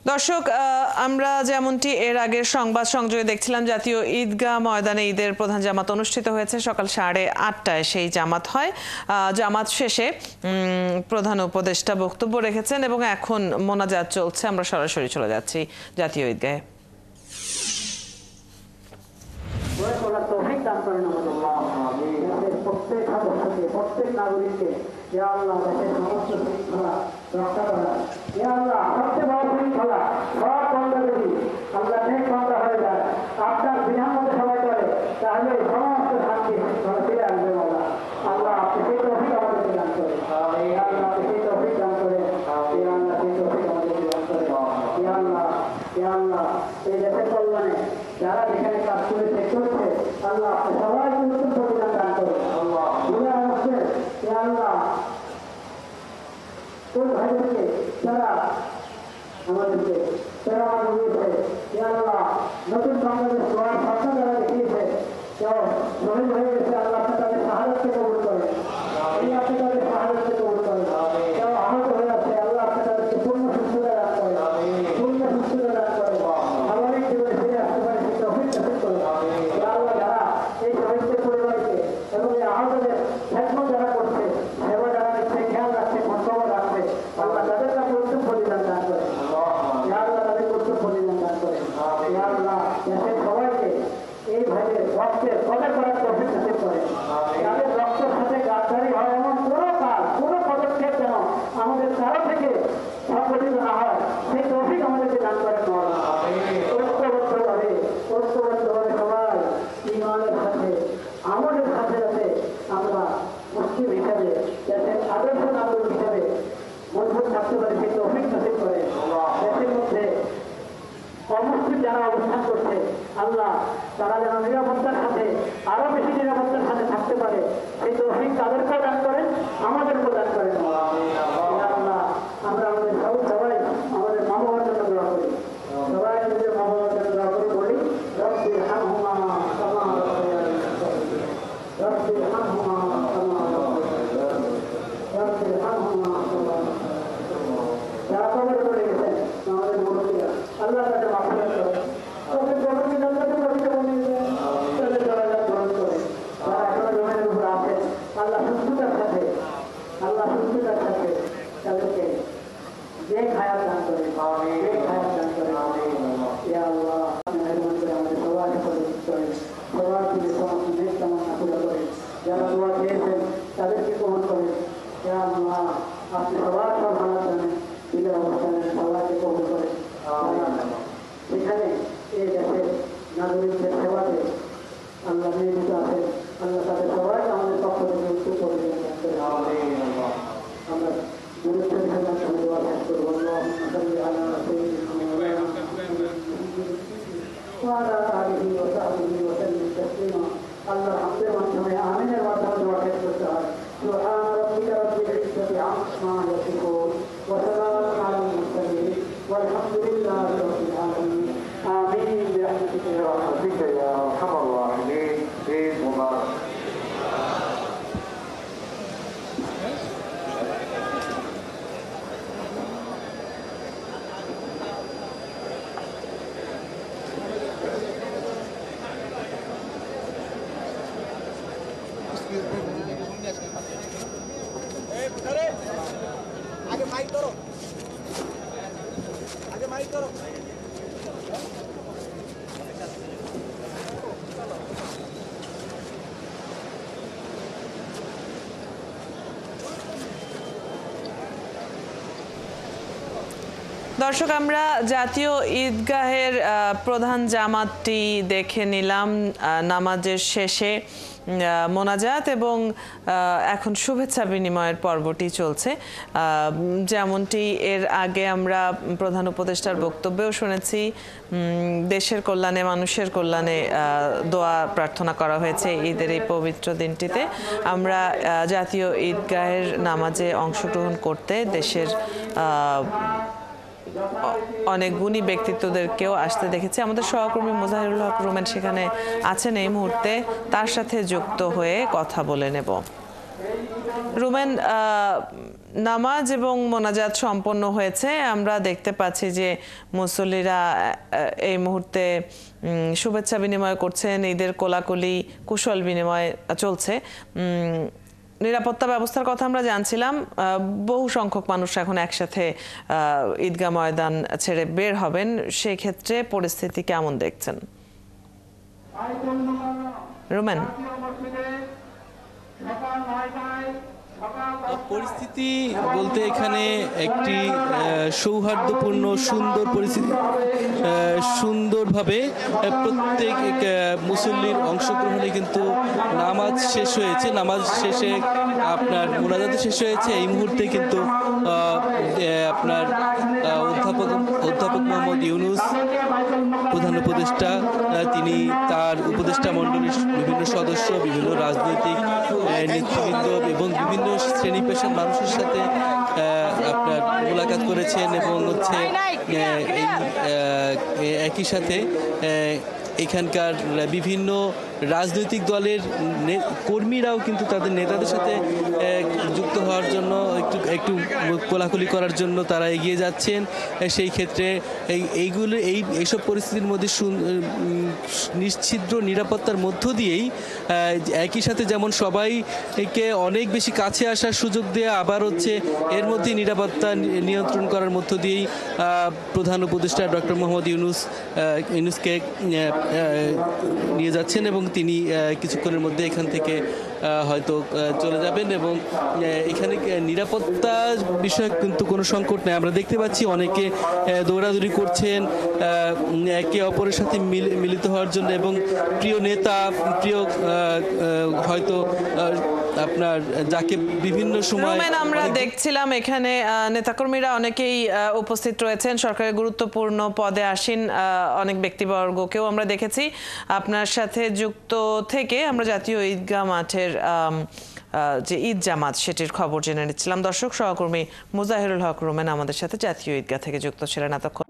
দর্শক, আমরা যেমনটি এর আগের সংবাদ সংযোগে দেখছিলাম, জাতীয় ঈদগাহ ময়দানে ঈদের প্রধান জামাত অনুষ্ঠিত হয়েছে। সকাল 8:30টায় সেই জামাত হয়। জামাত শেষে প্রধান উপদেষ্টা বক্তব্য রেখেছেন এবং এখন মোনাজাত চলছে। আমরা সরাসরি চলে যাচ্ছি জাতীয় ঈদগাহে। প্রত্যেক সদস্যকে, প্রত্যেক নাগরিককে আল্লাহ দেশের সমস্ত শৃঙ্খলা রক্ষা করা, আল্লাহ সবচেয়ে বড় শৃঙ্খলা সব বন্ধ করি, আল্লাহ নেক বন্ধ হয়ে যায়, আপনার বিধান মতো সবাই করে, তাহলে সমস্ত শান্তি শৃঙ্খলা ফিরে আসবে। বলা আল্লাহ আপনি সেই তৌফিক আমাদেরকে দান করে, আল্লাহ আপনি সেই তৌফিক দান করে, আল্লাহ সেই তৌফিক আমাদেরকে দান করে। আল্লাহ এই দেশের কল্যাণে যারা যেখানে কাজ করেছে করছে, আল্লাহ আপনি সবাই নতুন প্রতিদান দান করে। আল্লাহ ওই ভাইদেরকে যারা আমাদেরকে আল্লাহ নতুন বাংলাদেশ গড়ার স্বপ্ন যারা দেখিয়েছে, কেউ শহীদ হয়ে গেছে, আল্লাহ আপনি তাদের সাহায্যকে কবুল করে, আপনি তাদের সাহায্যকে কবুল করে। কেউ আহত হয়ে আছে, আল্লাহ আপনি তাদেরকে পূর্ণ সুস্থতা দান করে, পূর্ণ সুস্থতা দান করে, স্বাভাবিক জীবনে ফিরে আসতে পারে সেই তৌফিক নসিব করে। আল্লাহ যারা এই শহীদদের পরিবারকে এবং এই আহতদের খেদমত যারা করছে, সেবা যারা নিচ্ছে, খেয়াল রাখছে, খোঁজখবর রাখছে, আল্লাহ তাদের কাছে উত্তম প্রতিদান দান করে, আল্লাহ তাদেরকে উত্তম প্রতিদান দান করে। আল্লাহ দেশের সবাইকে এই ভাইয়ের রক্তের কদর করার তৌফিক নসিব করে। তাদের রক্তের সাথে গাদ্দারি হয় এমন কোনো কাজ, কোনো পদক্ষেপ যেন আমাদের কারো থেকে সংগঠিত না হয়, সেই তৌফিক আমাদেরকে দান করেন। ঐক্যবদ্ধভাবে সবাই ইমানের সাথে আমলের সাথে সাথে আমরা মুসলিম হিসাবে, দেশের আদর্শ নাগরিক হিসাবে মজবুত থাকতে পারে, সেই তৌফিক নসিব করে। দেশের মধ্যে অমুসলিম যারা অবস্থান করছে, আল্লাহ তারা যেন নিরাপত্তার সাথে, আরো বেশি নিরাপত্তার সাথে থাকতে পারে, সেই তৌফিক তাদেরকেও দান করেন, আমাদেরকেও দান করেন। আল্লাহ আমরা আমাদের সবাই আমাদের মা বাবার জন্য দোয়া করি, সবাই নিজের মা বাবার জন্য দোয়া করে বলি, রব্বি হামহুমা কামা রাব্বায়ানি সগীরা, রব্বি হামহুমা কামা রাব্বায়ানি, রব্বি হামহুমা কামা রাব্বায়ানি। যারা কবরে পড়ে গেছেন আমাদের মুরব্বিরা, আল্লাহ তাদের মাফিরাত করেন, তাদের কবরকে জান্নাতে পরিণত করে দেন, তাদের দরজা পূরণ করে। যারা এখনো জমিনের উপর আছেন, আল্লাহ সুস্থতার সাথে তাদেরকে যে খায়াত দান করে, যে খায়াত দান করে। ইয়া আল্লাহ মেহরবানি করে আমাদের সবার করে সবার থেকে সমস্ত নেক কামনা পুরো করে। যারা দোয়া চেয়েছেন তাদেরকে কবুল করে। ইয়া আল্লাহ আপনি সবার সব হালাত জানেন, দিলের অবস্থানে সবাইকে কবুল করে। সেখানে এই দেশের নাগরিকদের সেবাতে আল্লাহ নিয়োজিত আছেন, আল্লাহ তাদের সবাই আমাদের পক্ষ থেকে সুপরিচালনা করে। আমরা গুরুত্ব হিসেবে দোয়া শেষ করব। আল্লাহর হামদের মাধ্যমে আমিনের মাধ্যমে দোয়া শেষ করতে হয়। সুবহান রাব্বিকা রাব্বিল ইজ্জাতি আম্মা ইয়াসিফুন ওয়া সালামুন আলাল মুরসালিন ওয়ালহামদুলিল্লাহি রাব্বিল আলামিন। আমিন বিরহমাতিকা ইয়া আরহামার রাহিমিন। ঈদ মুবারক। আগে মাইক ধরো, আগে মাইক ধরো। দর্শক, আমরা জাতীয় ঈদগাহের প্রধান জামাতটি দেখে নিলাম। নামাজের শেষে মোনাজাত এবং এখন শুভেচ্ছা বিনিময়ের পর্বটি চলছে। যেমনটি এর আগে আমরা প্রধান উপদেষ্টার বক্তব্যেও শুনেছি, দেশের কল্যাণে, মানুষের কল্যাণে দোয়া প্রার্থনা করা হয়েছে ঈদের এই পবিত্র দিনটিতে। আমরা জাতীয় ঈদগাহের নামাজে অংশগ্রহণ করতে দেশের অনেক গুণী ব্যক্তিত্বদেরকেও আসতে দেখেছি। আমাদের সহকর্মী মোজাহিরুল হক রুমেন সেখানে আছেন এই মুহূর্তে, তার সাথে যুক্ত হয়ে কথা বলে নেব। রুমেন, নামাজ এবং মোনাজাত সম্পন্ন হয়েছে। আমরা দেখতে পাচ্ছি যে মুসল্লিরা এই মুহূর্তে শুভেচ্ছা বিনিময় করছেন, ঈদের কোলাকুলি কুশল বিনিময় চলছে। নিরাপত্তা ব্যবস্থার কথা আমরা জানছিলাম, বহু সংখ্যক মানুষ এখন একসাথে ঈদগাহ ময়দান ছেড়ে বের হবেন, সেই ক্ষেত্রে পরিস্থিতি কেমন দেখছেন রুমেন? পরিস্থিতি বলতে এখানে একটি সৌহার্দ্যপূর্ণ সুন্দর পরিস্থিতি, সুন্দরভাবে প্রত্যেক মুসল্লির অংশগ্রহণে কিন্তু নামাজ শেষ হয়েছে। নামাজ শেষে আপনার মোনাজাত শেষ হয়েছে। এই মুহূর্তে কিন্তু আপনার অধ্যাপক মোহাম্মদ ইউনূস, প্রধান উপদেষ্টা, তিনি তার উপদেষ্টা মণ্ডলীর বিভিন্ন সদস্য, বিভিন্ন রাজনৈতিক নেতৃবৃন্দ এবং বিভিন্ন শ্রেণী পেশার মানুষের সাথে আপনার মোলাকাত করেছেন এবং হচ্ছে একই সাথে এখানকার বিভিন্ন রাজনৈতিক দলের কর্মীরাও কিন্তু তাদের নেতাদের সাথে যুক্ত হওয়ার জন্য একটু কোলাকুলি করার জন্য তারা এগিয়ে যাচ্ছেন। সেই ক্ষেত্রে এইসব পরিস্থিতির মধ্যে নিশ্ছিদ্র নিরাপত্তার মধ্য দিয়েই একই সাথে যেমন সবাইকে অনেক বেশি কাছে আসার সুযোগ দেয়া, আবার হচ্ছে এর মধ্যে নিরাপত্তা নিয়ন্ত্রণ করার মধ্য দিয়েই প্রধান উপদেষ্টা ডক্টর মোহাম্মদ ইউনূসকে নিয়ে যাচ্ছেন এবং তিনি কিছুক্ষণের মধ্যে এখান থেকে হয়তো চলে যাবেন এবং এখানে নিরাপত্তার বিষয়ে কিন্তু কোনো সংকট নেই। আমরা দেখতে পাচ্ছি অনেকে দৌড়াদৌড়ি করছেন একে অপরের সাথে মিলিত হওয়ার জন্য এবং প্রিয় নেতা, প্রিয় হয়তো আপনার যাকে বিভিন্ন সময় আমরা দেখছিলাম এখানে নেতাকর্মীরা অনেকেই উপস্থিত রয়েছেন, সরকারের গুরুত্বপূর্ণ পদে আসীন অনেক ব্যক্তিবর্গকেও আমরা দেখেছি। আপনার সাথে যুক্ত থেকে আমরা জাতীয় ঈদগাহ মাঠের যে ঈদ জামাত সেটির খবর জেনে নিচ্ছিলাম। দর্শক, সহকর্মী মুজাহিরুল হক রুমেন আমাদের সাথে জাতীয় ঈদগাহ থেকে যুক্ত ছিলেন এতক্ষণ।